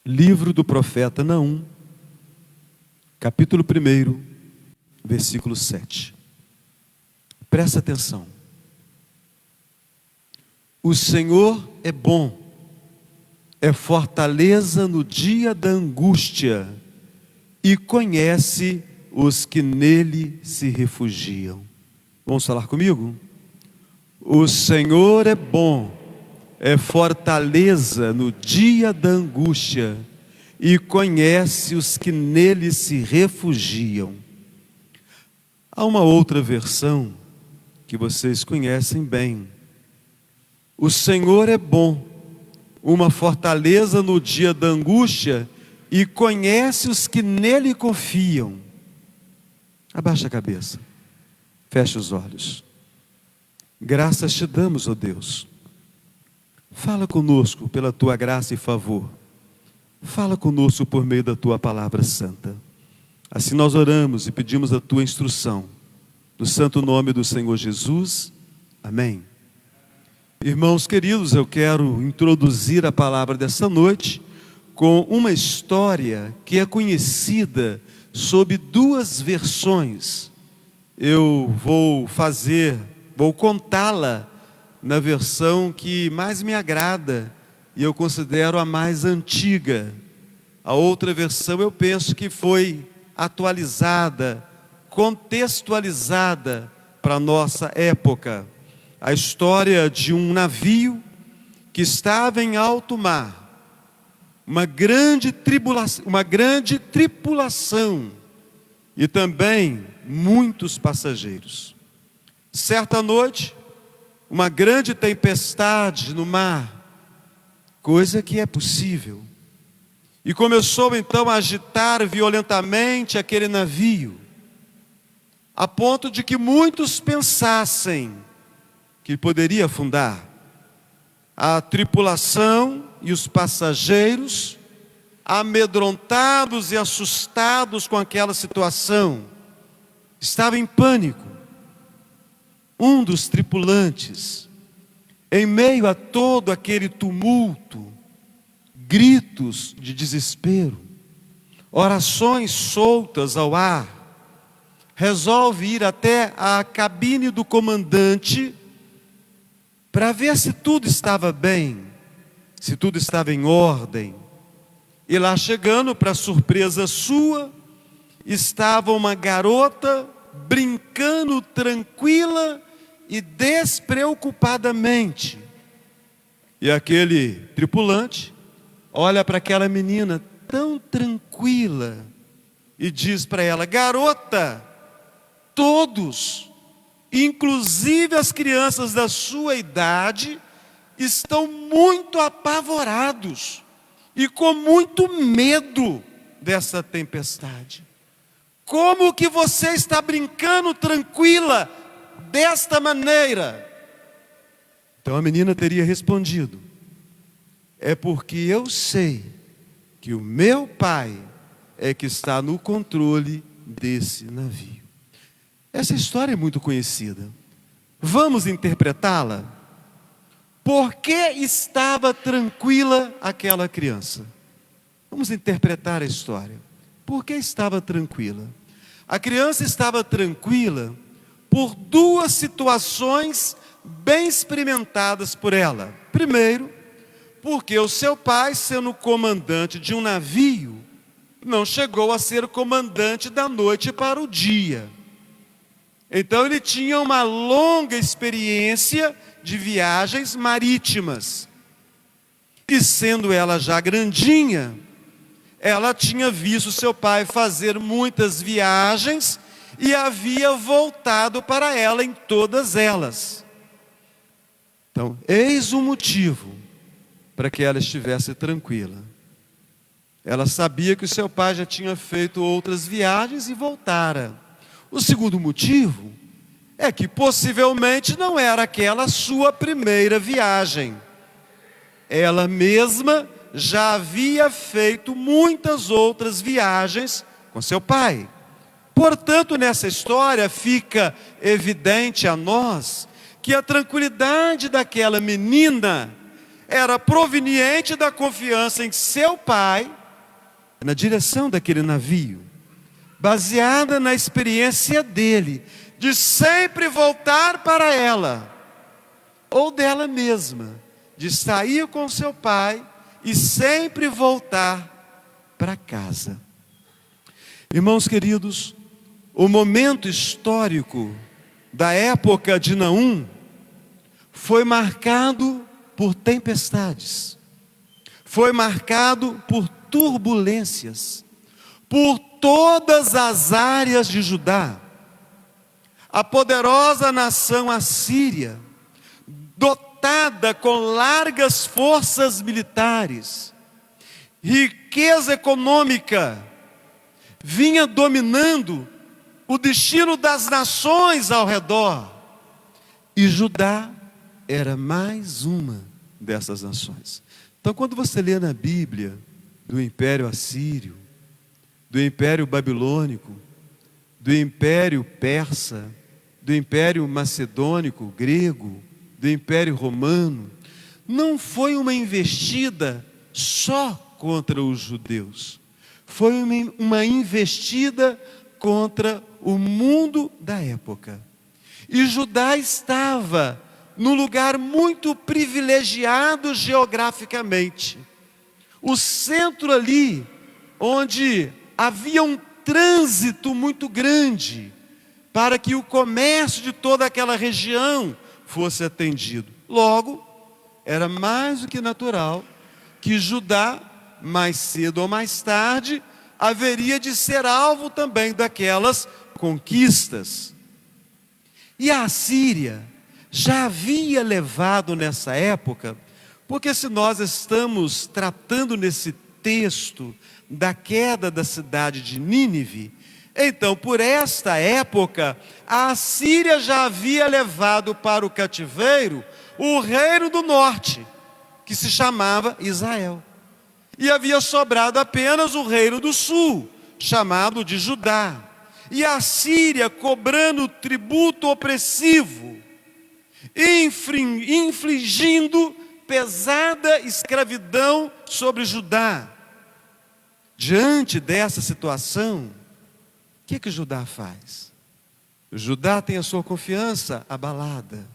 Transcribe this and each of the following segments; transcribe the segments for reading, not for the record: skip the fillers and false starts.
Livro do profeta Naum, capítulo 1, versículo 7. Presta atenção. O Senhor é bom, é fortaleza no dia da angústia e conhece os que nele se refugiam. Vamos falar comigo? O Senhor é bom, é fortaleza no dia da angústia e conhece os que nele se refugiam. Há uma outra versão que vocês conhecem bem. O Senhor é bom, uma fortaleza no dia da angústia e conhece os que nele confiam. Abaixa a cabeça, fecha os olhos. Graças te damos, ó Deus. Fala conosco pela tua graça e favor. Fala conosco por meio da tua palavra santa. Assim nós oramos e pedimos a tua instrução. No santo nome do Senhor Jesus. Amém. Irmãos queridos, eu quero introduzir a palavra dessa noite com uma história que é conhecida sob duas versões. Eu vou contá-la na versão que mais me agrada e eu considero a mais antiga. A outra versão eu penso que foi atualizada, contextualizada para a nossa época. A história de um navio que estava em alto mar, uma grande tripulação e também muitos passageiros. Certa noite, uma grande tempestade no mar, coisa que é possível, e começou então a agitar violentamente aquele navio, a ponto de que muitos pensassem que poderia afundar. A tripulação e os passageiros, amedrontados e assustados com aquela situação, estavam em pânico. Um dos tripulantes, em meio a todo aquele tumulto, gritos de desespero, orações soltas ao ar, resolve ir até a cabine do comandante para ver se tudo estava bem, se tudo estava em ordem. E lá chegando, para surpresa sua, estava uma garota brincando tranquila e despreocupadamente. E aquele tripulante olha para aquela menina tão tranquila e diz para ela: garota, todos, inclusive as crianças da sua idade, estão muito apavorados e com muito medo dessa tempestade. Como que você está brincando tranquila desta maneira? Então a menina teria respondido: é porque eu sei que o meu pai é que está no controle desse navio. Essa história é muito conhecida. Vamos interpretá-la? Por que estava tranquila aquela criança? Vamos interpretar a história. Por que estava tranquila? A criança estava tranquila por duas situações bem experimentadas por ela. Primeiro, porque o seu pai, sendo comandante de um navio, não chegou a ser comandante da noite para o dia. Então ele tinha uma longa experiência de viagens marítimas. E sendo ela já grandinha, ela tinha visto seu pai fazer muitas viagens e havia voltado para ela em todas elas. Então, eis o motivo para que ela estivesse tranquila. Ela sabia que o seu pai já tinha feito outras viagens e voltara. O segundo motivo é que possivelmente não era aquela sua primeira viagem. Ela mesma já havia feito muitas outras viagens com seu pai. Portanto, nessa história fica evidente a nós que a tranquilidade daquela menina era proveniente da confiança em seu pai, na direção daquele navio, baseada na experiência dele, de sempre voltar para ela, ou dela mesma, de sair com seu pai e sempre voltar para casa. Irmãos queridos, o momento histórico da época de Naum foi marcado por tempestades, foi marcado por turbulências, por todas as áreas de Judá. A poderosa nação assíria, dotada com largas forças militares, riqueza econômica, vinha dominando o destino das nações ao redor. E Judá era mais uma dessas nações. Então, quando você lê na Bíblia do Império Assírio, do Império Babilônico, do Império Persa, do Império Macedônico, grego, do Império Romano, não foi uma investida só contra os judeus, foi uma investida contra o mundo da época. E Judá estava num lugar muito privilegiado geograficamente. O centro ali, onde havia um trânsito muito grande, para que o comércio de toda aquela região fosse atendido. Logo, era mais do que natural que Judá, mais cedo ou mais tarde, haveria de ser alvo também daquelas conquistas. E a Assíria já havia levado nessa época, porque se nós estamos tratando nesse texto da queda da cidade de Nínive, então por esta época a Assíria já havia levado para o cativeiro o reino do norte, que se chamava Israel, e havia sobrado apenas o reino do sul, chamado de Judá. E a Síria cobrando tributo opressivo, infligindo pesada escravidão sobre Judá. Diante dessa situação, o que Judá faz? Judá tem a sua confiança abalada.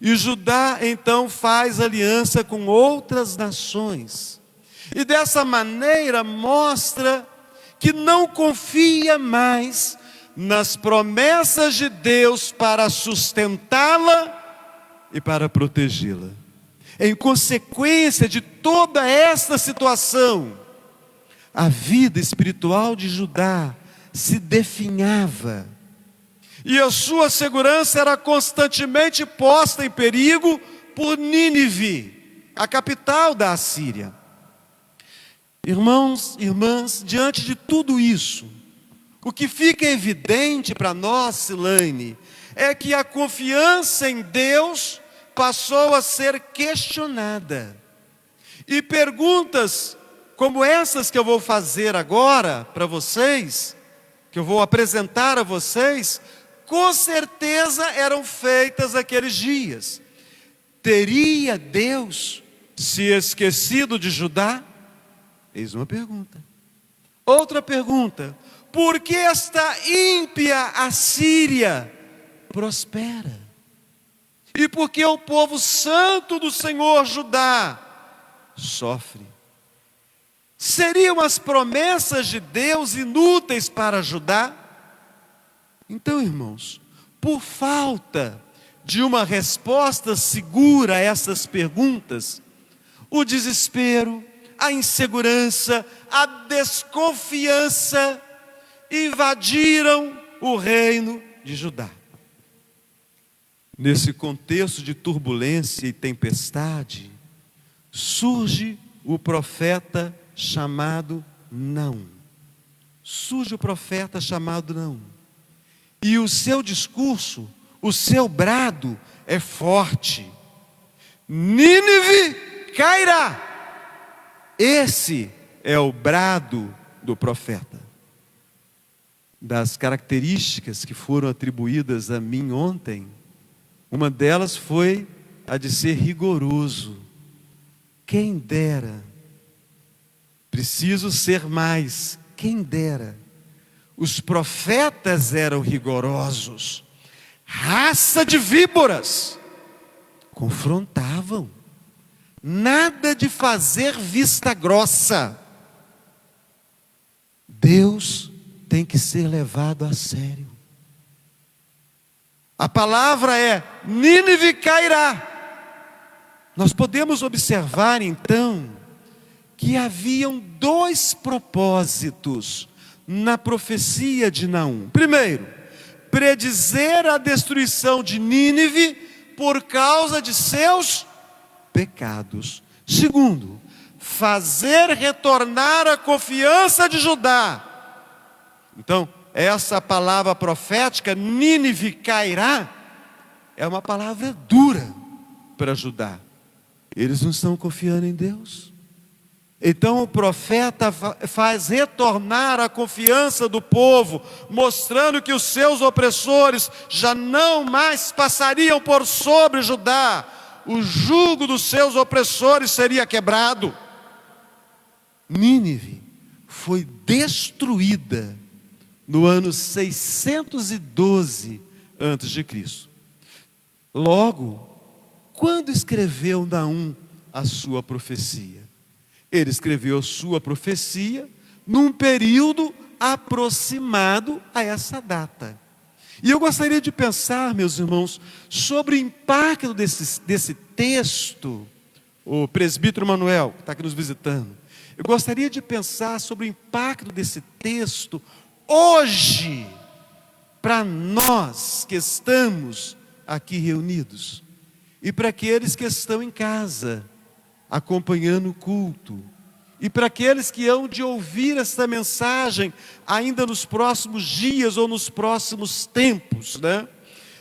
E Judá então faz aliança com outras nações. E dessa maneira mostra que não confia mais nas promessas de Deus para sustentá-la e para protegê-la. Em consequência de toda esta situação, a vida espiritual de Judá se definhava, e a sua segurança era constantemente posta em perigo por Nínive, a capital da Assíria. Irmãos, irmãs, diante de tudo isso, o que fica evidente para nós, Silane, é que a confiança em Deus passou a ser questionada. E perguntas como essas que eu vou fazer agora para vocês, que eu vou apresentar a vocês, com certeza eram feitas naqueles dias. Teria Deus se esquecido de Judá? Eis uma pergunta. Outra pergunta: por que esta ímpia Assíria prospera? E por que o povo santo do Senhor Judá sofre? Seriam as promessas de Deus inúteis para Judá? Então, irmãos, por falta de uma resposta segura a essas perguntas, o desespero, a insegurança, a desconfiança invadiram o reino de Judá. Nesse contexto de turbulência e tempestade, surge o profeta chamado Naum. Surge o profeta chamado Naum. E o seu discurso, o seu brado é forte. Nínive cairá. Esse é o brado do profeta. Das características que foram atribuídas a mim ontem, uma delas foi a de ser rigoroso. quem dera, preciso ser mais, quem dera. Os profetas eram rigorosos, raça de víboras, confrontavam, nada de fazer vista grossa. Deus tem que ser levado a sério. A palavra é: Nínive cairá. Nós podemos observar então que haviam dois propósitos na profecia de Naum. Primeiro, predizer a destruição de Nínive por causa de seus pecados. Segundo, fazer retornar a confiança de Judá. Então, essa palavra profética, Nínive cairá, é uma palavra dura para Judá. Eles não estão confiando em Deus. Então o profeta faz retornar a confiança do povo, mostrando que os seus opressores já não mais passariam por sobre Judá. O jugo dos seus opressores seria quebrado. Nínive foi destruída no ano 612 a.C. Logo, quando escreveu Naum a sua profecia? Ele escreveu a sua profecia num período aproximado a essa data. E eu gostaria de pensar, meus irmãos, sobre o impacto desse texto. O presbítero Manuel, que está aqui nos visitando, eu gostaria de pensar sobre o impacto desse texto hoje, para nós que estamos aqui reunidos, e para aqueles que estão em casa, acompanhando o culto, e para aqueles que hão de ouvir esta mensagem ainda nos próximos dias ou nos próximos tempos, né?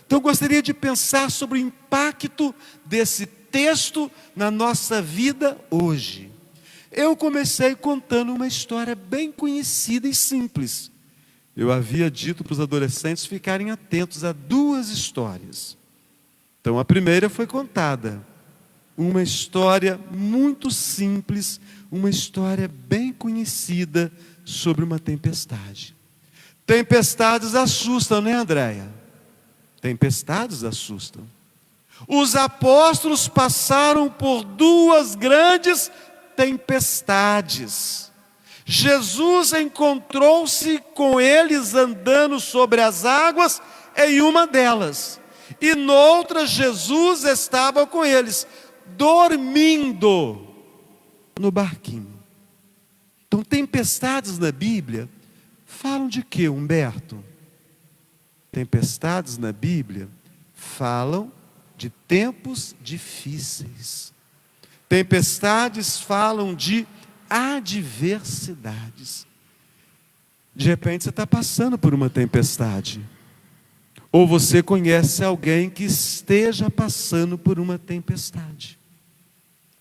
Então eu gostaria de pensar sobre o impacto desse texto na nossa vida hoje. Eu comecei contando uma história bem conhecida e simples. Eu havia dito para os adolescentes ficarem atentos a duas histórias. Então a primeira foi contada, uma história muito simples, uma história bem conhecida sobre uma tempestade. Tempestades assustam, né, Andréia? Tempestades assustam. Os apóstolos passaram por duas grandes tempestades. Jesus encontrou-se com eles andando sobre as águas em uma delas. E noutra, Jesus estava com eles, dormindo no barquinho. Então, tempestades na Bíblia falam de quê, Humberto? Tempestades na Bíblia falam de tempos difíceis. Tempestades falam de adversidades. De repente você está passando por uma tempestade. Ou você conhece alguém que esteja passando por uma tempestade.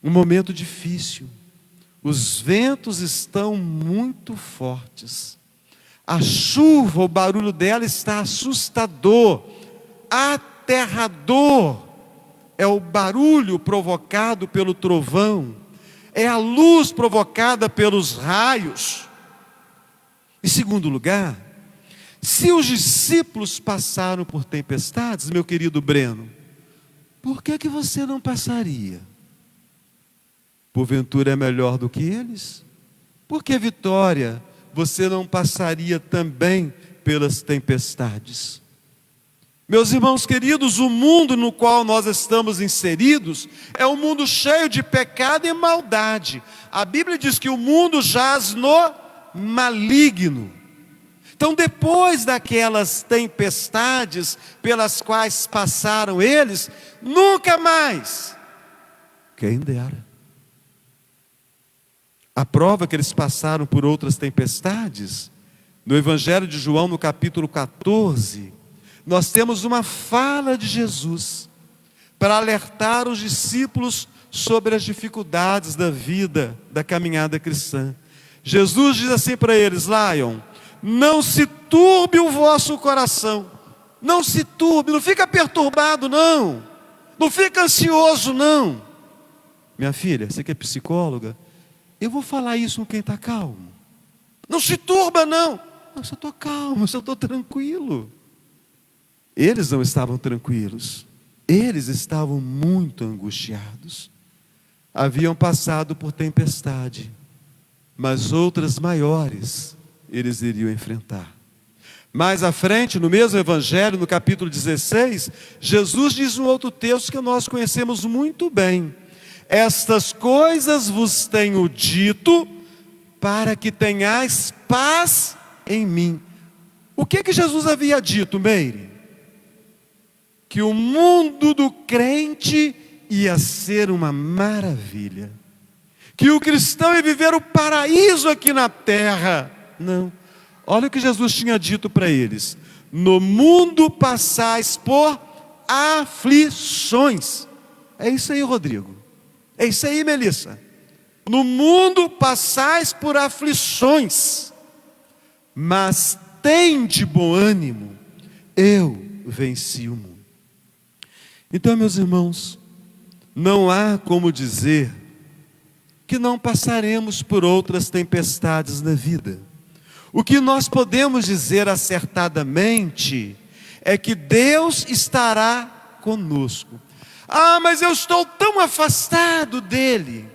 Um momento difícil. Os ventos estão muito fortes. A chuva, o barulho dela está assustador, aterrador. É o barulho provocado pelo trovão. É a luz provocada pelos raios. Em segundo lugar, se os discípulos passaram por tempestades, meu querido Breno, por que você não passaria? Porventura é melhor do que eles? Por que, Vitória, você não passaria também pelas tempestades? Meus irmãos queridos, o mundo no qual nós estamos inseridos é um mundo cheio de pecado e maldade. A Bíblia diz que o mundo jaz no maligno. Então, depois daquelas tempestades pelas quais passaram eles, nunca mais, quem dera. A prova que eles passaram por outras tempestades, no Evangelho de João, no capítulo 14, nós temos uma fala de Jesus para alertar os discípulos sobre as dificuldades da vida, da caminhada cristã. Jesus diz assim para eles: Lion, não se turbe o vosso coração, não se turbe, não fica perturbado não, não fica ansioso não. Minha filha, você que é psicóloga, eu vou falar isso com quem está calmo. Não se turba, não. Mas eu estou calmo, eu estou tranquilo. Eles não estavam tranquilos. Eles estavam muito angustiados. Haviam passado por tempestade, mas outras maiores eles iriam enfrentar. Mais à frente, no mesmo Evangelho, no capítulo 16, Jesus diz um outro texto que nós conhecemos muito bem: estas coisas vos tenho dito, para que tenhais paz em mim. O que Jesus havia dito, Meire? Que o mundo do crente ia ser uma maravilha, que o cristão ia viver o paraíso aqui na terra. Não. Olha o que Jesus tinha dito para eles: no mundo passais por aflições. É isso aí, Rodrigo. É isso aí, Melissa. No mundo passais por aflições, mas tende bom ânimo, eu venci o mundo. Então, meus irmãos, não há como dizer que não passaremos por outras tempestades na vida. O que nós podemos dizer acertadamente é que Deus estará conosco. Ah, mas eu estou tão afastado dele.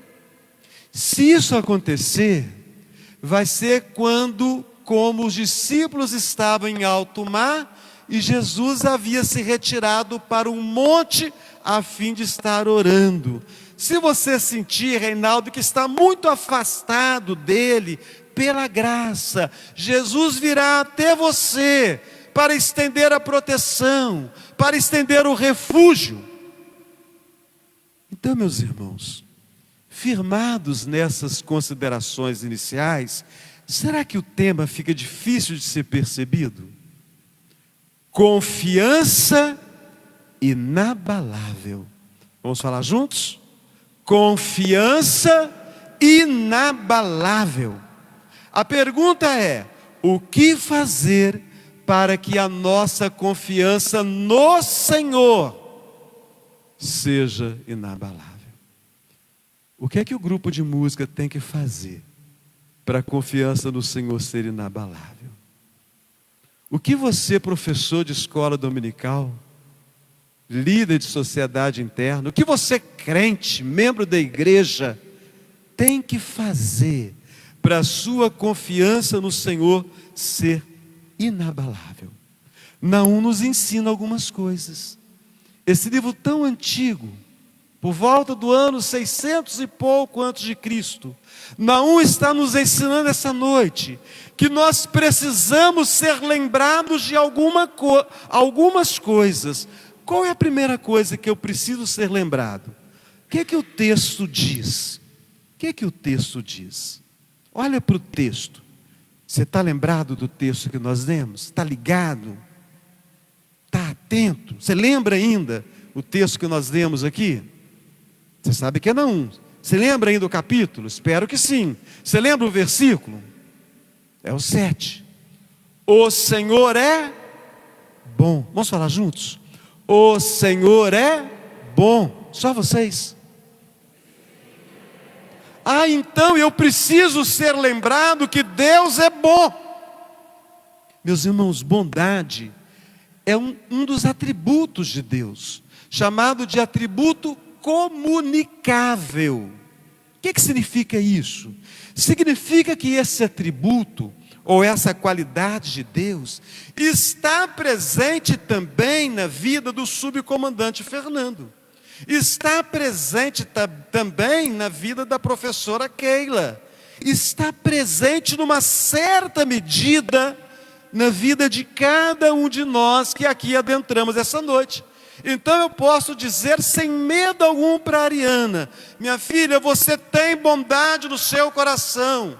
Se isso acontecer, vai ser quando, como os discípulos estavam em alto mar, e Jesus havia se retirado para um monte a fim de estar orando. Se você sentir, Reinaldo, que está muito afastado dele, pela graça, Jesus virá até você para estender a proteção, para estender o refúgio. Então, meus irmãos, firmados nessas considerações iniciais, será que o tema fica difícil de ser percebido? Confiança inabalável. Vamos falar juntos? Confiança inabalável. A pergunta é: o que fazer para que a nossa confiança no Senhor seja inabalável? O que é que o grupo de música tem que fazer para a confiança no Senhor ser inabalável? O que você, professor de escola dominical, líder de sociedade interna, o que você, crente, membro da igreja, tem que fazer para a sua confiança no Senhor ser inabalável? Naum nos ensina algumas coisas. Esse livro tão antigo, por volta do ano 600 e pouco antes de Cristo, Naum está nos ensinando essa noite que nós precisamos ser lembrados de algumas coisas. Qual é a primeira coisa que eu preciso ser lembrado? O que é que o texto diz? O que é que o texto diz? Olha para o texto. Você está lembrado do texto que nós lemos? Está ligado? Está atento? Você lembra ainda o texto que nós lemos aqui? Você sabe que é Naum. Você lembra ainda o capítulo? Espero que sim. Você lembra o versículo? É o 7. O Senhor é bom. Vamos falar juntos? O Senhor é bom. Só vocês. Ah, então eu preciso ser lembrado que Deus é bom. Meus irmãos, bondade é um dos atributos de Deus, chamado de atributo comunicável. O que significa isso? Significa que esse atributo, ou essa qualidade de Deus, está presente também na vida do subcomandante Fernando. Está presente também na vida da professora Keila. Está presente numa certa medida na vida de cada um de nós que aqui adentramos essa noite. Então eu posso dizer sem medo algum para a Ariana: minha filha, você tem bondade no seu coração.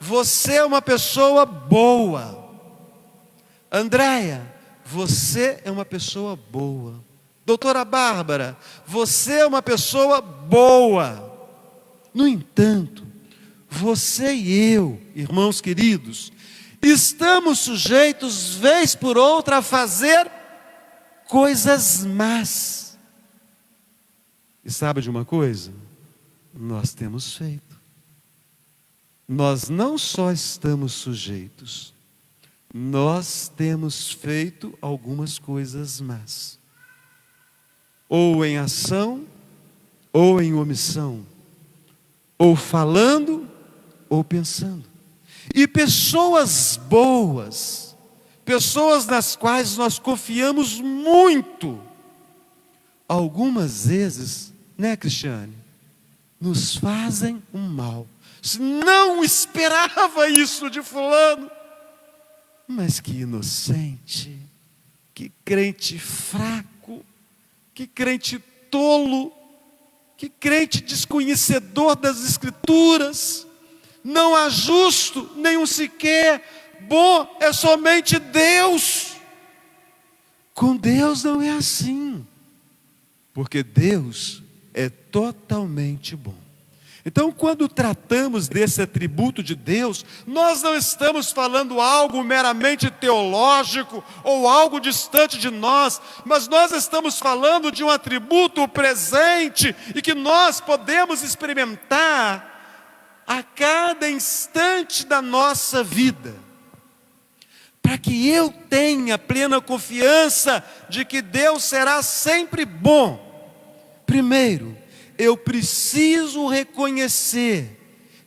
Você é uma pessoa boa. Andréia, você é uma pessoa boa. Doutora Bárbara, você é uma pessoa boa. No entanto, você e eu, irmãos queridos, estamos sujeitos, vez por outra, a fazer coisas más. E sabe de uma coisa? nós temos feito. Nós não só estamos sujeitos, nós temos feito algumas coisas más, ou em ação, ou em omissão, ou falando, ou pensando. E pessoas boas, pessoas nas quais nós confiamos muito, algumas vezes, né, Cristiane, nos fazem um mal. Não esperava isso de fulano, mas que inocente, que crente fraco, que crente tolo, que crente desconhecedor das Escrituras. Não há justo, nenhum sequer, bom é somente Deus. Com Deus não é assim, porque Deus é totalmente bom. Então, quando tratamos desse atributo de Deus, nós não estamos falando algo meramente teológico ou algo distante de nós, mas nós estamos falando de um atributo presente e que nós podemos experimentar a cada instante da nossa vida, para que eu tenha plena confiança de que Deus será sempre bom. Primeiro, eu preciso reconhecer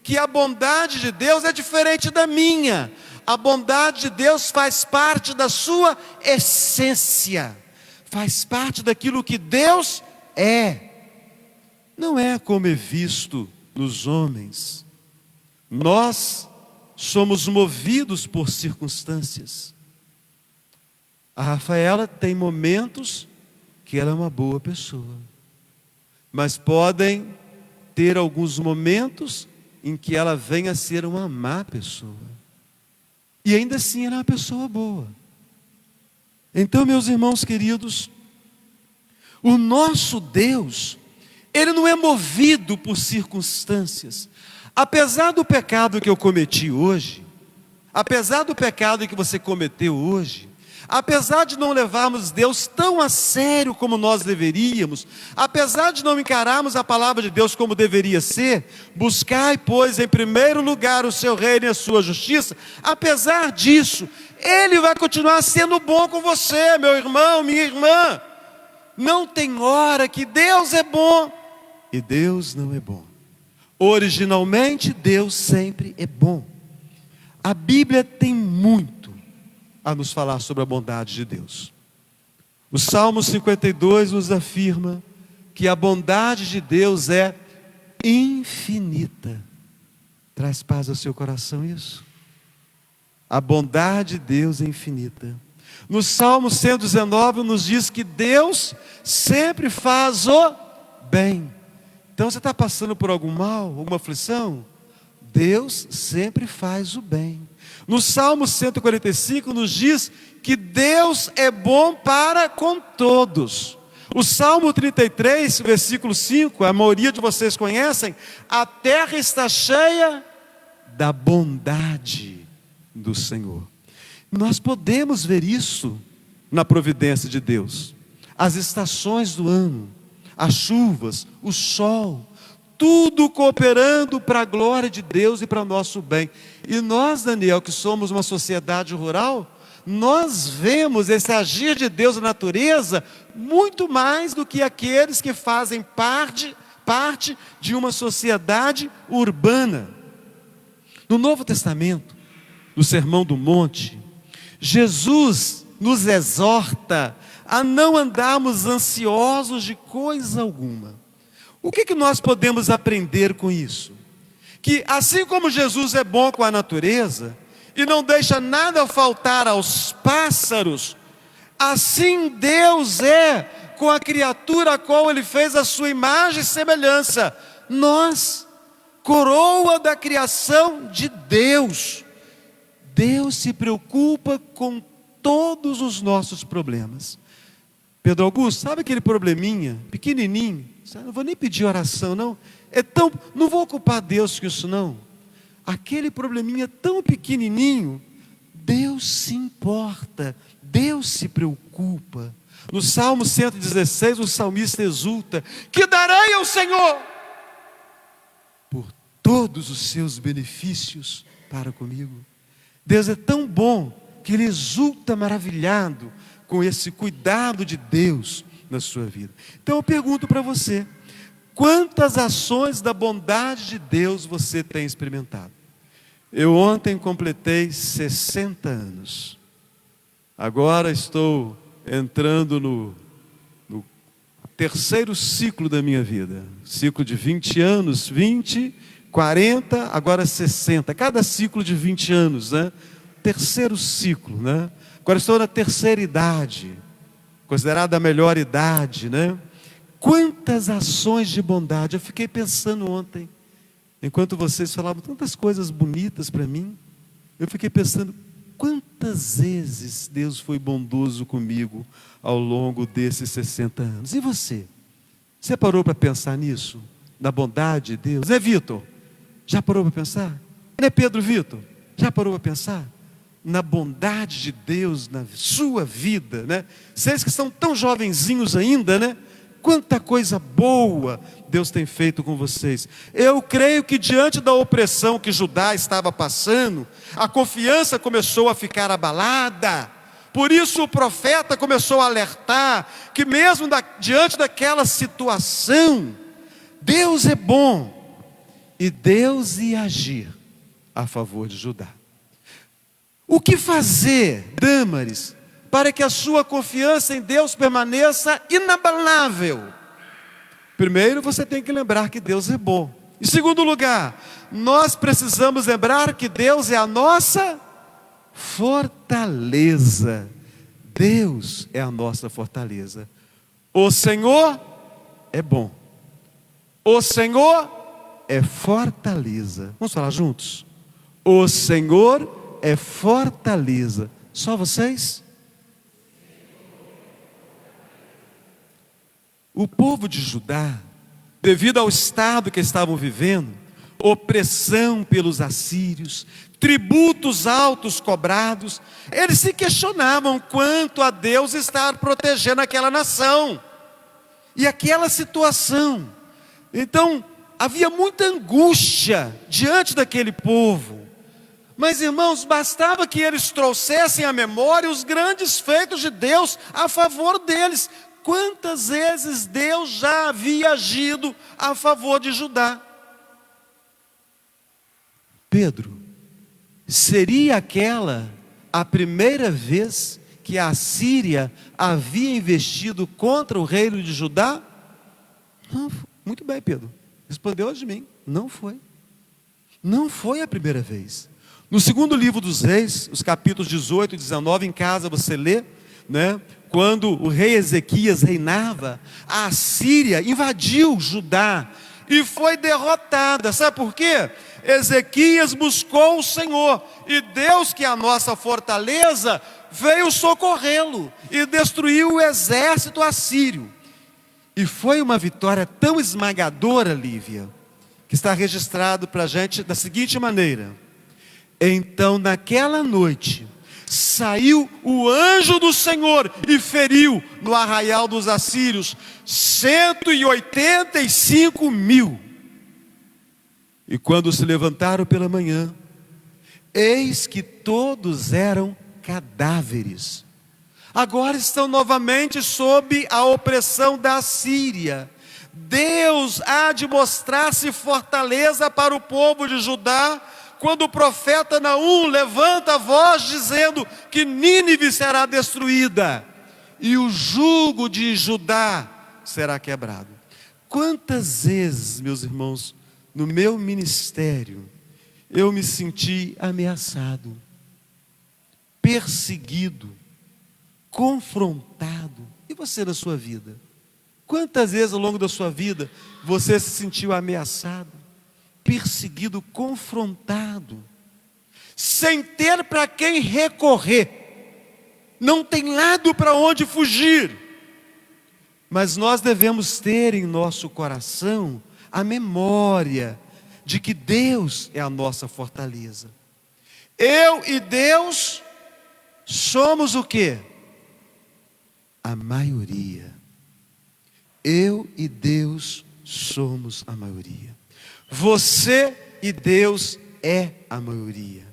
que a bondade de Deus é diferente da minha. A bondade de Deus faz parte da sua essência, faz parte daquilo que Deus é. Não é como é visto nos homens. Nós somos movidos por circunstâncias. A Rafaela tem momentos que ela é uma boa pessoa, mas podem ter alguns momentos em que ela venha a ser uma má pessoa, e ainda assim ela é uma pessoa boa. Então, meus irmãos queridos, o nosso Deus, Ele não é movido por circunstâncias. Apesar do pecado que eu cometi hoje, apesar do pecado que você cometeu hoje, apesar de não levarmos Deus tão a sério como nós deveríamos, apesar de não encararmos a palavra de Deus como deveria ser, buscai, pois, em primeiro lugar o seu reino e a sua justiça, apesar disso, Ele vai continuar sendo bom com você, meu irmão, minha irmã. Não tem hora que Deus é bom e Deus não é bom. Originalmente, Deus sempre é bom. A Bíblia tem muito a nos falar sobre a bondade de Deus. O Salmo 52 nos afirma que a bondade de Deus é infinita. Traz paz ao seu coração isso? A bondade de Deus é infinita. No Salmo 119 nos diz que Deus sempre faz o bem. Então você está passando por algum mal, alguma aflição? Deus sempre faz o bem. No Salmo 145 nos diz que Deus é bom para com todos. O Salmo 33, versículo 5, a maioria de vocês conhecem: a terra está cheia da bondade do Senhor. Nós podemos ver isso na providência de Deus. As estações do ano, as chuvas, o sol, tudo cooperando para a glória de Deus e para o nosso bem. E nós, Daniel, que somos uma sociedade rural, nós vemos esse agir de Deus na natureza muito mais do que aqueles que fazem parte de uma sociedade urbana. No Novo Testamento, no Sermão do Monte, Jesus nos exorta a não andarmos ansiosos de coisa alguma. O que nós podemos aprender com isso? Que assim como Jesus é bom com a natureza e não deixa nada faltar aos pássaros, assim Deus é com a criatura a qual Ele fez a sua imagem e semelhança. Nós, coroa da criação de Deus, Deus se preocupa com todos os nossos problemas. Pedro Augusto, sabe aquele probleminha pequenininho? Não vou nem pedir oração, não. Não vou ocupar Deus com isso, não. Aquele probleminha tão pequenininho, Deus se importa, Deus se preocupa. No Salmo 116, o salmista exulta: que darei ao Senhor todos os seus benefícios para comigo. Deus é tão bom que Ele exulta maravilhado com esse cuidado de Deus na sua vida. Então eu pergunto para você, quantas ações da bondade de Deus você tem experimentado? Eu ontem completei 60 anos. Agora estou entrando no terceiro ciclo da minha vida. Ciclo de 20 anos, 20, 40, agora 60. Cada ciclo de 20 anos, né? Terceiro ciclo, né? Agora estou na terceira idade, considerada a melhor idade, né? Quantas ações de bondade. Eu fiquei pensando ontem, enquanto vocês falavam tantas coisas bonitas para mim, eu fiquei pensando, quantas vezes Deus foi bondoso comigo ao longo desses 60 anos. E você? Você parou para pensar nisso? Na bondade de Deus? É Vitor? Já parou para pensar? Não é Pedro Vitor? Já parou para pensar? Na bondade de Deus na sua vida, né? Vocês que são tão jovenzinhos ainda, né? Quanta coisa boa Deus tem feito com vocês. Eu creio que diante da opressão que Judá estava passando, a confiança começou a ficar abalada. Por isso o profeta começou a alertar que mesmo diante daquela situação, Deus é bom e Deus ia agir a favor de Judá. O que fazer, Dâmaris, para que a sua confiança em Deus permaneça inabalável? Primeiro, você tem que lembrar que Deus é bom. Em segundo lugar, nós precisamos lembrar que Deus é a nossa fortaleza. Deus é a nossa fortaleza. O Senhor é bom. O Senhor é fortaleza. Vamos falar juntos? O Senhor é fortaleza. Só vocês? O povo de Judá, devido ao estado que estavam vivendo, opressão pelos assírios, tributos altos cobrados, eles se questionavam quanto a Deus estar protegendo aquela nação e aquela situação. Então havia muita angústia diante daquele povo. Mas irmãos, bastava que eles trouxessem à memória os grandes feitos de Deus a favor deles. Quantas vezes Deus já havia agido a favor de Judá? Pedro, seria aquela a primeira vez que a Síria havia investido contra o reino de Judá? Não, muito bem, Pedro, respondeu de mim, não foi. Não foi a primeira vez. No segundo livro dos Reis, os capítulos 18 e 19, em casa você lê, né? Quando o rei Ezequias reinava, a Síria invadiu Judá e foi derrotada. Sabe por quê? Ezequias buscou o Senhor, e Deus, que é a nossa fortaleza, veio socorrê-lo e destruiu o exército assírio. E foi uma vitória tão esmagadora, Lívia, que está registrado para a gente da seguinte maneira: então naquela noite saiu o anjo do Senhor e feriu no arraial dos assírios 185.000. E quando se levantaram pela manhã, eis que todos eram cadáveres. Agora estão novamente sob a opressão da Síria. Deus há de mostrar-se fortaleza para o povo de Judá, quando o profeta Naum levanta a voz dizendo que Nínive será destruída e o jugo de Judá será quebrado. Quantas vezes, meus irmãos, no meu ministério, eu me senti ameaçado, perseguido, confrontado. E você na sua vida? Quantas vezes ao longo da sua vida você se sentiu ameaçado, perseguido, confrontado, sem ter para quem recorrer, não tem lado para onde fugir? Mas nós devemos ter em nosso coração a memória de que Deus é a nossa fortaleza. Eu e Deus somos o quê? A maioria. Eu e Deus somos a maioria. Você e Deus é a maioria.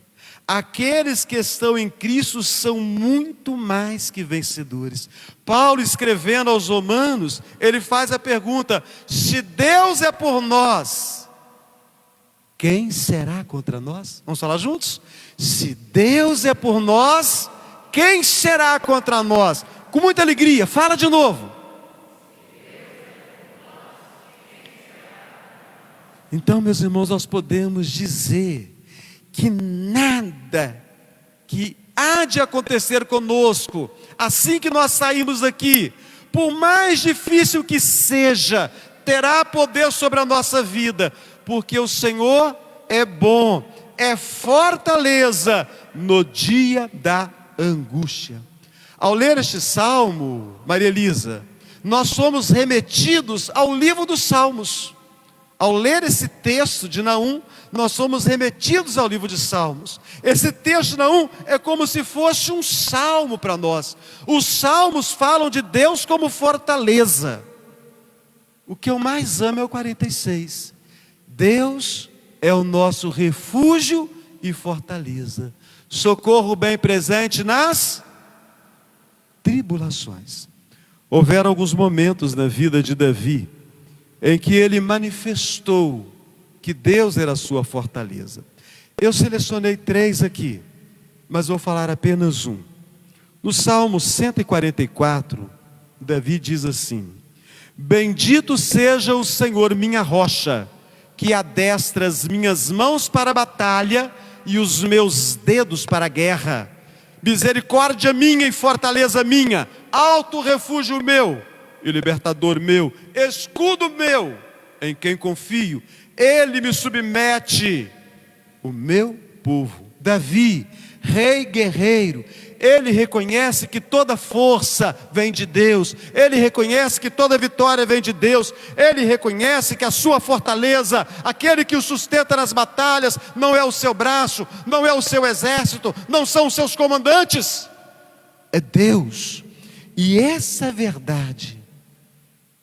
Aqueles que estão em Cristo são muito mais que vencedores. Paulo, escrevendo aos Romanos, ele faz a pergunta: se Deus é por nós, quem será contra nós? Vamos falar juntos? Se Deus é por nós, quem será contra nós? Com muita alegria, fala de novo. Então, meus irmãos, nós podemos dizer que nada que há de acontecer conosco, assim que nós saímos daqui, por mais difícil que seja, terá poder sobre a nossa vida, porque o Senhor é bom, é fortaleza no dia da angústia. Ao ler este salmo, Maria Elisa, nós somos remetidos ao livro dos Salmos. Ao ler esse texto de Naum, nós somos remetidos ao livro de Salmos. Esse texto de Naum é como se fosse um salmo para nós. Os salmos falam de Deus como fortaleza. O que eu mais amo é o 46. Deus é o nosso refúgio e fortaleza, socorro bem presente nas tribulações. Houveram alguns momentos na vida de Davi em que ele manifestou que Deus era a sua fortaleza. Eu selecionei 3 aqui, mas vou falar apenas um. No Salmo 144, Davi diz assim: bendito seja o Senhor minha rocha, que adestra as minhas mãos para a batalha e os meus dedos para a guerra. Misericórdia minha e fortaleza minha, alto refúgio meu e libertador meu, escudo meu, em quem confio. Ele me submete, o meu povo. Davi, rei guerreiro, ele reconhece que toda força vem de Deus, ele reconhece que toda vitória vem de Deus, ele reconhece que a sua fortaleza, aquele que o sustenta nas batalhas, não é o seu braço, não é o seu exército, não são os seus comandantes, é Deus. E essa verdade,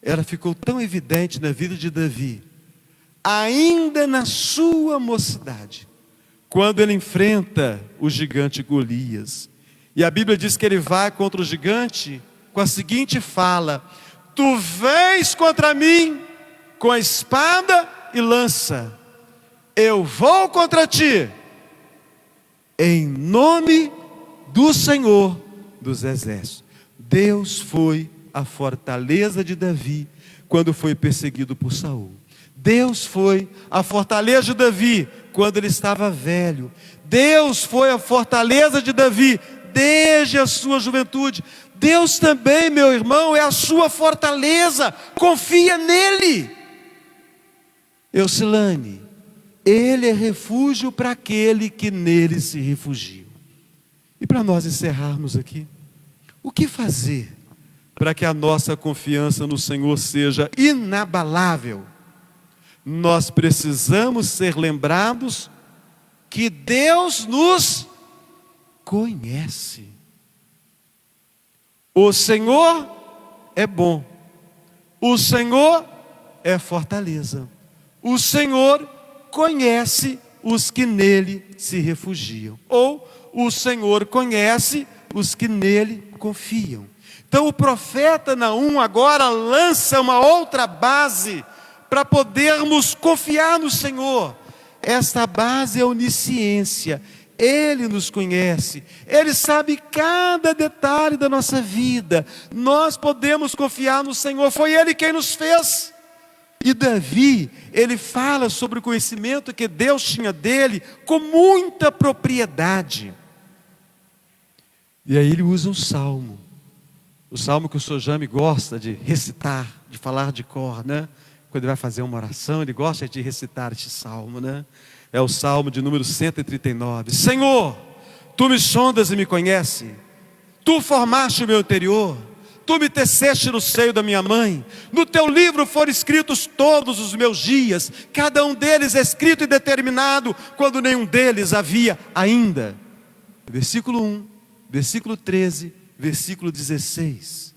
ela ficou tão evidente na vida de Davi, ainda na sua mocidade, quando ele enfrenta o gigante Golias. E a Bíblia diz que ele vai contra o gigante com a seguinte fala: tu vens contra mim com a espada e lança, eu vou contra ti em nome do Senhor dos exércitos. Deus foi a fortaleza de Davi quando foi perseguido por Saul. Deus foi a fortaleza de Davi quando ele estava velho. Deus foi a fortaleza de Davi desde a sua juventude. Deus também, meu irmão, é a sua fortaleza. Confia nele. Eucilane, ele é refúgio para aquele que nele se refugia. E para nós encerrarmos aqui, o que fazer para que a nossa confiança no Senhor seja inabalável? Nós precisamos ser lembrados que Deus nos conhece. O Senhor é bom, o Senhor é fortaleza, o Senhor conhece os que nele se refugiam, ou o Senhor conhece os que nele confiam. Então o profeta Naum agora lança uma outra base para podermos confiar no Senhor. Esta base é a onisciência. Ele nos conhece, Ele sabe cada detalhe da nossa vida. Nós podemos confiar no Senhor, foi Ele quem nos fez. E Davi, ele fala sobre o conhecimento que Deus tinha dele com muita propriedade. E aí ele usa um salmo, o salmo que o Sr. Jame gosta de recitar, de falar de cor, né? Quando ele vai fazer uma oração, ele gosta de recitar este salmo, né? É o salmo de número 139. Senhor, tu me sondas e me conheces, tu formaste o meu interior, tu me teceste no seio da minha mãe, no teu livro foram escritos todos os meus dias, cada um deles escrito e determinado, quando nenhum deles havia ainda. Versículo 1, versículo 13, versículo 16.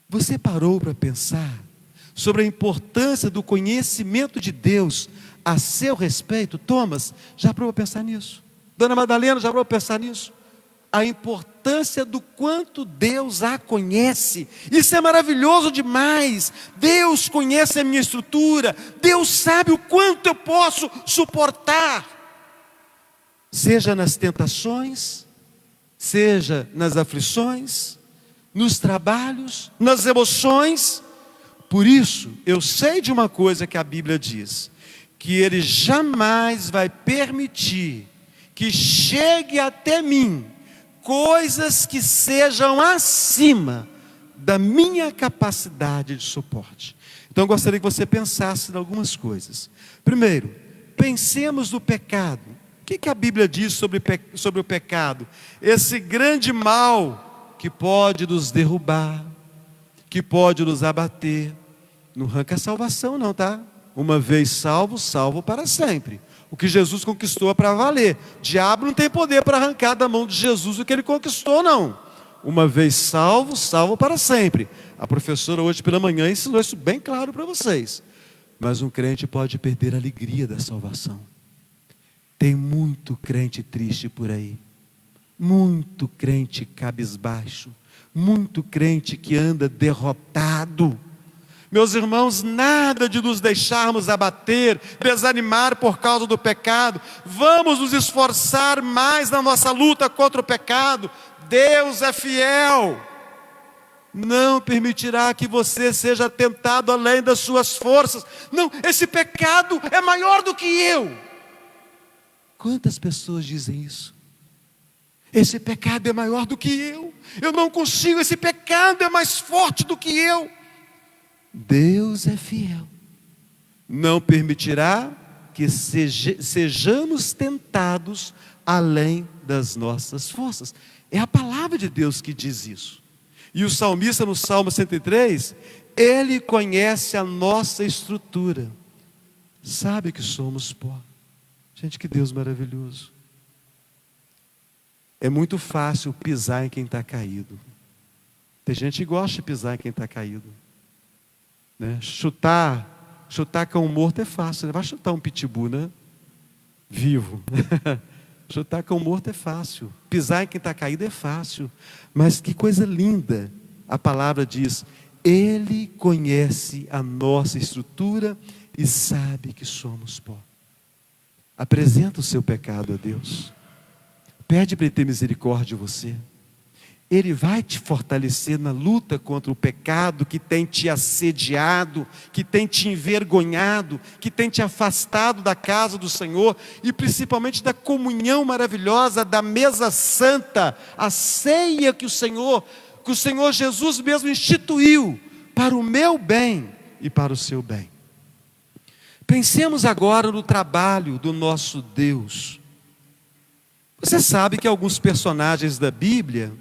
Você parou para pensar sobre a importância do conhecimento de Deus a seu respeito? Thomas, já parou para pensar nisso? Dona Madalena, já parou para pensar nisso? A importância do quanto Deus a conhece. Isso é maravilhoso demais. Deus conhece a minha estrutura. Deus sabe o quanto eu posso suportar. Seja nas tentações, seja nas aflições, nos trabalhos, nas emoções. Por isso, eu sei de uma coisa que a Bíblia diz: que Ele jamais vai permitir que chegue até mim coisas que sejam acima da minha capacidade de suporte. Então eu gostaria que você pensasse em algumas coisas. Primeiro, pensemos no pecado. O que a Bíblia diz sobre o pecado? Esse grande mal que pode nos derrubar, que pode nos abater. Não arranca a salvação não, tá? Uma vez salvo, salvo para sempre. O que Jesus conquistou é para valer. O diabo não tem poder para arrancar da mão de Jesus o que ele conquistou, não. Uma vez salvo, salvo para sempre. A professora hoje pela manhã ensinou isso bem claro para vocês. Mas um crente pode perder a alegria da salvação. Tem muito crente triste por aí. Muito crente cabisbaixo. Muito crente que anda derrotado. Meus irmãos, nada de nos deixarmos abater, desanimar por causa do pecado. Vamos nos esforçar mais na nossa luta contra o pecado. Deus é fiel. Não permitirá que você seja tentado além das suas forças. Não, esse pecado é maior do que eu. Quantas pessoas dizem isso? Esse pecado é maior do que eu. Eu não consigo, esse pecado é mais forte do que eu. Deus é fiel. Não permitirá que sejamos tentados além das nossas forças. É a palavra de Deus que diz isso. E o salmista no Salmo 103, ele conhece a nossa estrutura. Sabe que somos pó. Gente, que Deus maravilhoso. É muito fácil pisar em quem está caído. Tem gente que gosta de pisar em quem está caído. Né? Chutar cão morto é fácil, né? Vai chutar um pitbull, né? Vivo. Chutar cão morto é fácil. Pisar em quem está caído é fácil. Mas que coisa linda. A palavra diz: Ele conhece a nossa estrutura e sabe que somos pó. Apresenta o seu pecado a Deus. Pede para Ele ter misericórdia de você. Ele vai te fortalecer na luta contra o pecado que tem te assediado, que tem te envergonhado, que tem te afastado da casa do Senhor e principalmente da comunhão maravilhosa, da mesa santa, a ceia que o Senhor Jesus mesmo instituiu para o meu bem e para o seu bem. Pensemos agora no trabalho do nosso Deus. Você sabe que alguns personagens da Bíblia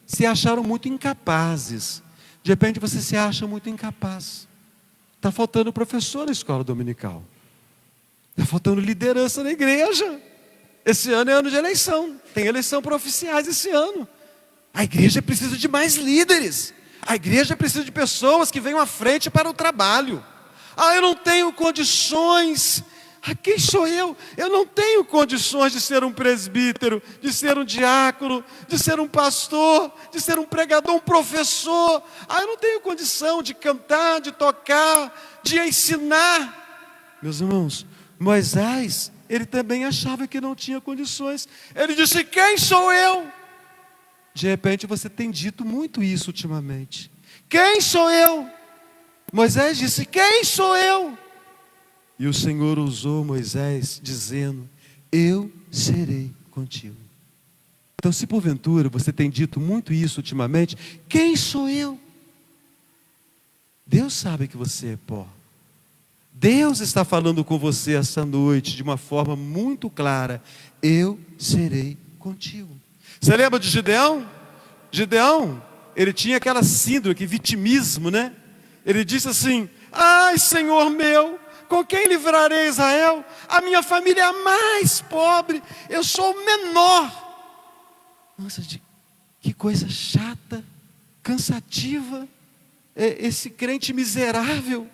se acharam muito incapazes. De repente você se acha muito incapaz. Está faltando professor na escola dominical. Está faltando liderança na igreja. Esse ano é ano de eleição. Tem eleição para oficiais esse ano. A igreja precisa de mais líderes. A igreja precisa de pessoas que venham à frente para o trabalho. Eu não tenho condições. Quem sou eu? Eu não tenho condições de ser um presbítero, de ser um diácono, de ser um pastor, de ser um pregador, um professor. Eu não tenho condição de cantar, de tocar, de ensinar. Meus irmãos, Moisés, ele também achava que não tinha condições. Ele disse: quem sou eu? De repente você tem dito muito isso ultimamente. Quem sou eu? Moisés disse: quem sou eu? E o Senhor usou Moisés dizendo: eu serei contigo. Então, se porventura você tem dito muito isso ultimamente, quem sou eu? Deus sabe que você é pó. Deus está falando com você essa noite de uma forma muito clara: eu serei contigo. Você lembra de Gideão? Gideão, ele tinha aquela síndrome, que vitimismo, né? Ele disse assim: ai, Senhor meu, com quem livrarei Israel? A minha família é a mais pobre, eu sou o menor. Nossa, que coisa chata, cansativa, esse crente miserável.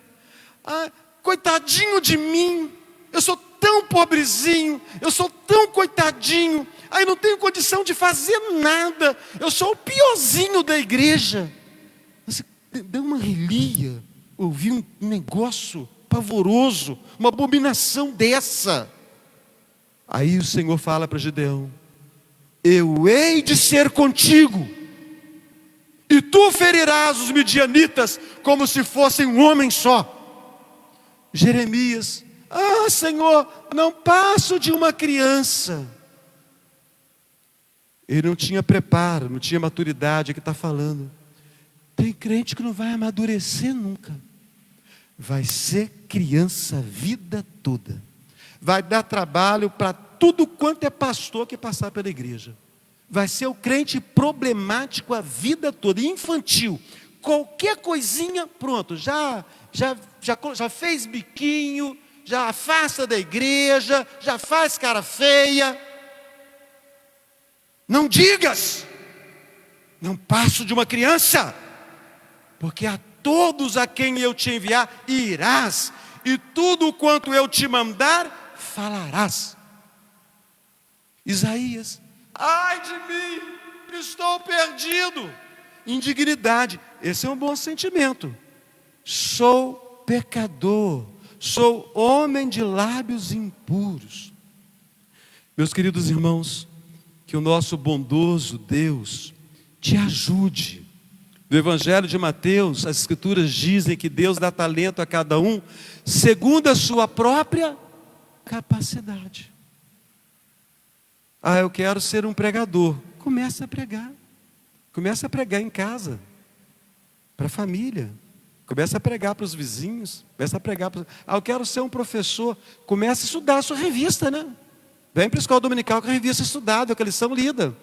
Coitadinho de mim, eu sou tão pobrezinho, eu sou tão coitadinho, aí não tenho condição de fazer nada, eu sou o piorzinho da igreja. Você deu uma relia, ouvi um negócio pavoroso, uma abominação dessa. Aí o Senhor fala para Gideão: eu hei de ser contigo, e tu ferirás os midianitas como se fossem um homem só. Jeremias: ah, Senhor, não passo de uma criança. Ele não tinha preparo, não tinha maturidade. É que está falando. Tem crente que não vai amadurecer nunca. Vai ser criança a vida toda. Vai dar trabalho para tudo quanto é pastor que passar pela igreja. Vai ser o crente problemático a vida toda, infantil. Qualquer coisinha, pronto, já fez biquinho, já afasta da igreja, já faz cara feia. Não digas, não passo de uma criança, porque a todos a quem eu te enviar irás, e tudo quanto eu te mandar falarás. Isaías: ai de mim, estou perdido. Indignidade, esse é um bom sentimento. Sou pecador, sou homem de lábios impuros. Meus queridos irmãos, que o nosso bondoso Deus te ajude. No Evangelho de Mateus, as Escrituras dizem que Deus dá talento a cada um segundo a sua própria capacidade. Ah, eu quero ser um pregador. Começa a pregar. Começa a pregar em casa, para a família. Começa a pregar para os vizinhos. Começa a pregar para... Ah, eu quero ser um professor. Começa a estudar a sua revista, né? Vem para a escola dominical com a revista estudada, com a lição lida.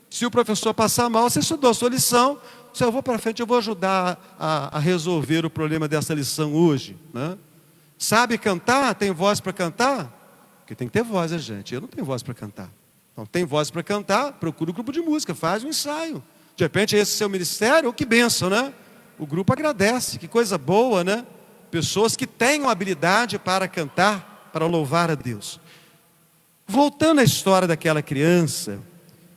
Se o professor passar mal, você estudou a sua lição. Se eu vou para frente, eu vou ajudar a resolver o problema dessa lição hoje, né? Sabe cantar? Tem voz para cantar? Porque tem que ter voz, né, gente? Eu não tenho voz para cantar. Então, tem voz para cantar? Procura um grupo de música, faz um ensaio. De repente, esse é o seu ministério, que bênção, né? O grupo agradece, que coisa boa, né? Pessoas que tenham habilidade para cantar, para louvar a Deus. Voltando à história daquela criança,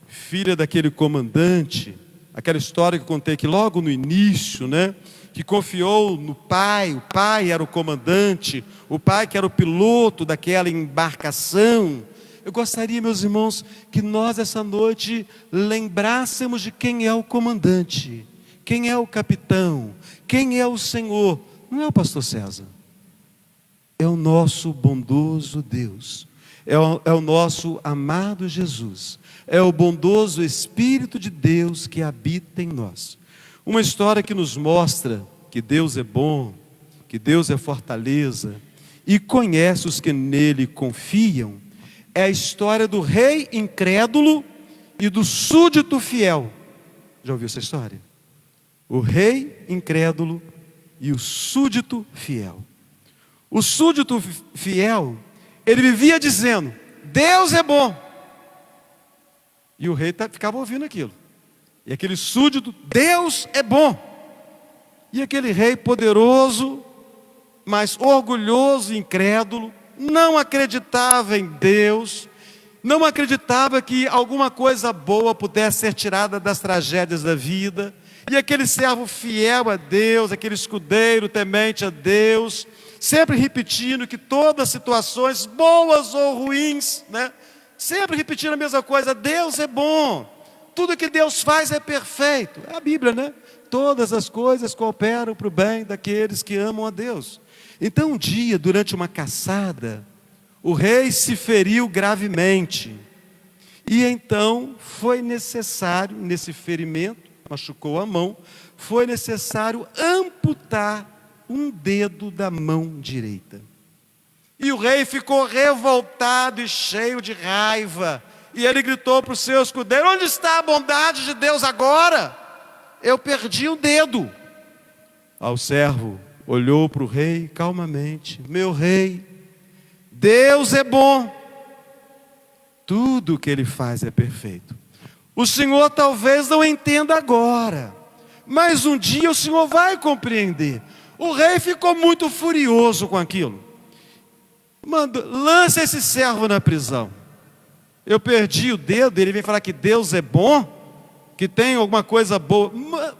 filha daquele comandante, aquela história que eu contei aqui logo no início, né? Que confiou no pai, o pai era o comandante, o pai que era o piloto daquela embarcação. Eu gostaria, meus irmãos, que nós essa noite lembrássemos de quem é o comandante, quem é o capitão, quem é o Senhor. Não é o pastor César, é o nosso bondoso Deus, é o nosso amado Jesus, é o bondoso Espírito de Deus que habita em nós. Uma história que nos mostra que Deus é bom, que Deus é fortaleza e conhece os que nele confiam, é a história do rei incrédulo e do súdito fiel. Já ouviu essa história? O rei incrédulo e o súdito fiel. O súdito fiel, ele vivia dizendo: Deus é bom. E o rei ficava ouvindo aquilo. E aquele súdito: Deus é bom. E aquele rei poderoso, mas orgulhoso e incrédulo, não acreditava em Deus, não acreditava que alguma coisa boa pudesse ser tirada das tragédias da vida. E aquele servo fiel a Deus, aquele escudeiro temente a Deus, sempre repetindo que todas as situações, boas ou ruins, né? Sempre repetindo a mesma coisa: Deus é bom, tudo que Deus faz é perfeito. É a Bíblia, né? Todas as coisas cooperam para o bem daqueles que amam a Deus. Então um dia, durante uma caçada, o rei se feriu gravemente. E então foi necessário, nesse ferimento, machucou a mão, foi necessário amputar um dedo da mão direita. E o rei ficou revoltado e cheio de raiva. E ele gritou para o seu escudeiro: onde está a bondade de Deus agora? Eu perdi o dedo. Ao servo olhou para o rei calmamente: meu rei, Deus é bom, tudo o que Ele faz é perfeito. O senhor talvez não entenda agora, mas um dia o senhor vai compreender. O rei ficou muito furioso com aquilo. Lança esse servo na prisão. Eu perdi o dedo, ele vem falar que Deus é bom, que tem alguma coisa boa.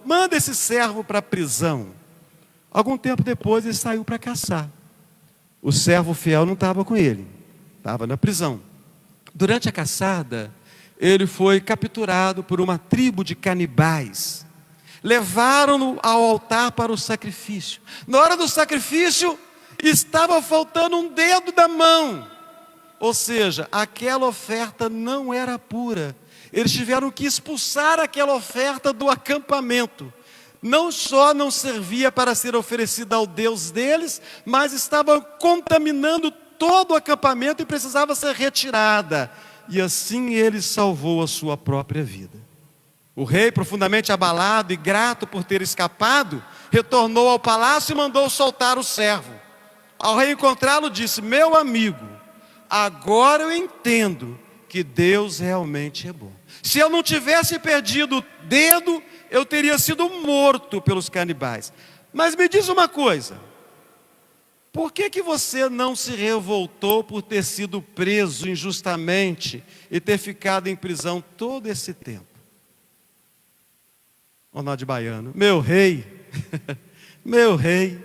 Manda esse servo para a prisão. Algum tempo depois ele saiu para caçar. O servo fiel não estava com ele, estava na prisão. Durante a caçada, ele foi capturado por uma tribo de canibais. Levaram-no ao altar para o sacrifício. Na hora do sacrifício, estava faltando um dedo da mão. Ou seja, aquela oferta não era pura. Eles tiveram que expulsar aquela oferta do acampamento. Não só não servia para ser oferecida ao Deus deles, mas estava contaminando todo o acampamento e precisava ser retirada. E assim ele salvou a sua própria vida. O rei, profundamente abalado e grato por ter escapado, retornou ao palácio e mandou soltar o servo. Ao reencontrá-lo, disse: meu amigo, agora eu entendo que Deus realmente é bom. Se eu não tivesse perdido o dedo, eu teria sido morto pelos canibais. Mas me diz uma coisa: por que você não se revoltou por ter sido preso injustamente e ter ficado em prisão todo esse tempo? O nó de baiano: meu rei, meu rei,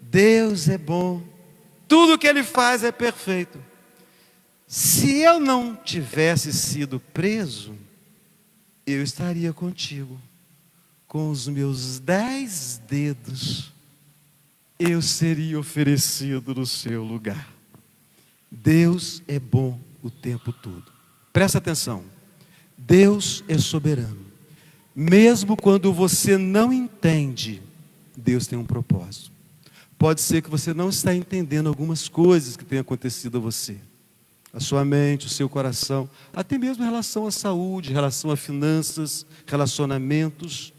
Deus é bom, tudo que Ele faz é perfeito. Se eu não tivesse sido preso, eu estaria contigo, com os meus 10 dedos, eu seria oferecido no seu lugar. Deus é bom o tempo todo. Presta atenção, Deus é soberano. Mesmo quando você não entende, Deus tem um propósito. Pode ser que você não está entendendo algumas coisas que têm acontecido a você. A sua mente, o seu coração, até mesmo em relação à saúde, em relação a finanças, relacionamentos.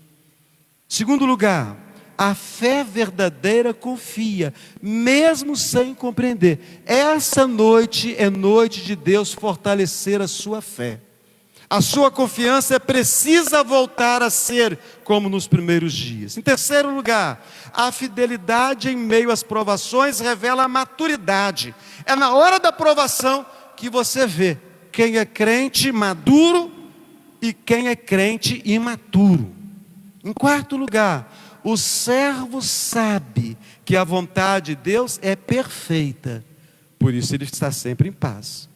Segundo lugar, a fé verdadeira confia, mesmo sem compreender. Essa noite é noite de Deus fortalecer a sua fé. A sua confiança precisa voltar a ser como nos primeiros dias. Em terceiro lugar, a fidelidade em meio às provações revela a maturidade. É na hora da provação que você vê quem é crente maduro e quem é crente imaturo. Em quarto lugar, o servo sabe que a vontade de Deus é perfeita, por isso ele está sempre em paz.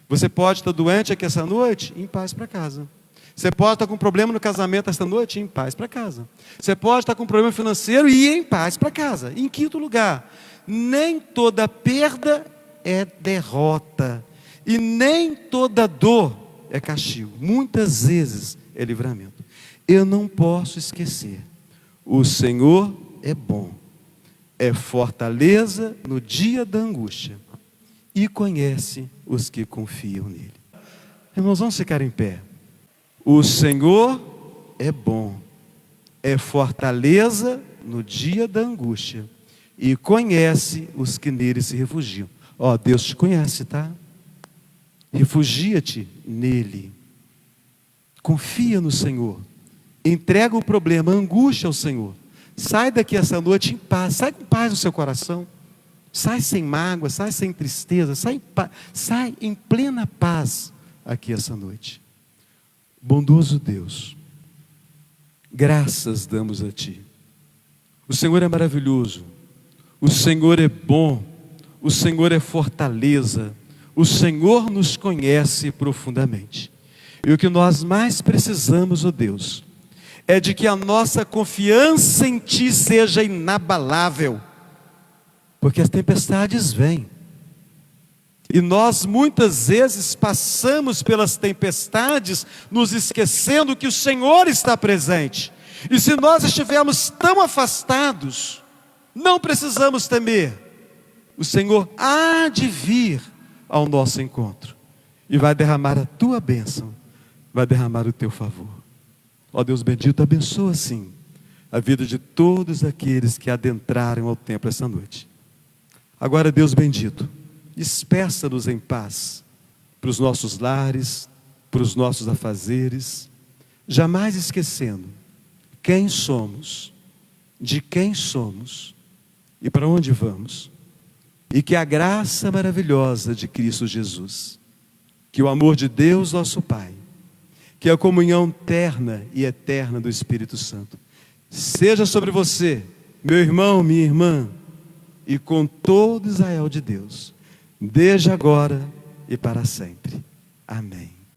Você pode estar doente aqui essa noite, em paz para casa. Você pode estar com problema no casamento esta noite, em paz para casa. Você pode estar com problema financeiro e ir em paz para casa. Em quinto lugar, nem toda perda é derrota, e nem toda dor é castigo. Muitas vezes é livramento. Eu não posso esquecer, o Senhor é bom, é fortaleza no dia da angústia, e conhece os que confiam nele. Irmãos, vamos ficar em pé. O Senhor é bom, é fortaleza no dia da angústia, e conhece os que nele se refugiam. Ó, Deus te conhece, tá? Refugia-te nele. Confia no Senhor. Entrega o problema, a angústia ao Senhor. Sai daqui essa noite em paz. Sai com paz no seu coração. Sai sem mágoa, sai sem tristeza, sai em plena paz aqui essa noite. Bondoso Deus, graças damos a Ti. O Senhor é maravilhoso, o Senhor é bom, o Senhor é fortaleza, o Senhor nos conhece profundamente. E o que nós mais precisamos, ó Deus, é de que a nossa confiança em Ti seja inabalável. Porque as tempestades vêm, e nós muitas vezes passamos pelas tempestades, nos esquecendo que o Senhor está presente. E se nós estivermos tão afastados, não precisamos temer. O Senhor há de vir ao nosso encontro, e vai derramar a Tua bênção, vai derramar o Teu favor. Ó Deus bendito, abençoa sim a vida de todos aqueles que adentraram ao templo essa noite. Agora, Deus bendito, despeça-nos em paz para os nossos lares, para os nossos afazeres, jamais esquecendo quem somos, de quem somos e para onde vamos. E que a graça maravilhosa de Cristo Jesus, que o amor de Deus nosso Pai, que a comunhão terna e eterna do Espírito Santo seja sobre você, meu irmão, minha irmã, e com todo Israel de Deus, desde agora e para sempre. Amém.